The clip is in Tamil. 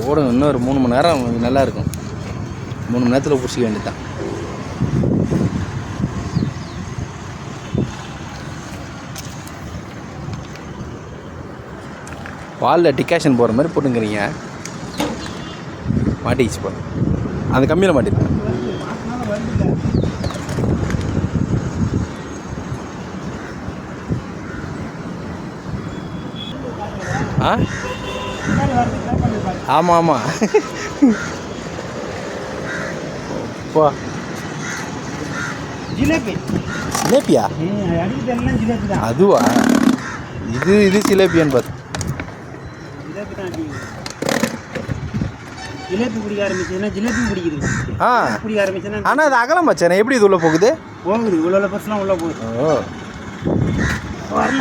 ஓடும் இன்னும் ஒரு 3 மணி நேரம் நல்லா இருக்கும். 3 மணி நேரத்தில் பிடிச்சிக்க வேண்டியதான். பாலில் டிகாஷன் போகிற மாதிரி போட்டுங்கிறீங்க. மாட்டிக்கிச்சு போகிறேன் அந்த கம்மியில் மாட்டிருக்கேன். ஆமாம் ஆமாம். இப்போ ஜிலேபியா? அதுவா? இது ஜிலேபியான்னு பார்த்து ஜிலேபி பிடிக்க ஆரம்பிச்சதுன்னா ஜிலேபி பிடிக்குது. பிடிக்க ஆரம்பிச்சுன்னா ஆனால் அது அகலம் வச்சேன். எப்படி இது உள்ளே போகுது? இவ்வளோ பர்சன்ட் உள்ளே போகுது. ஓ வரல.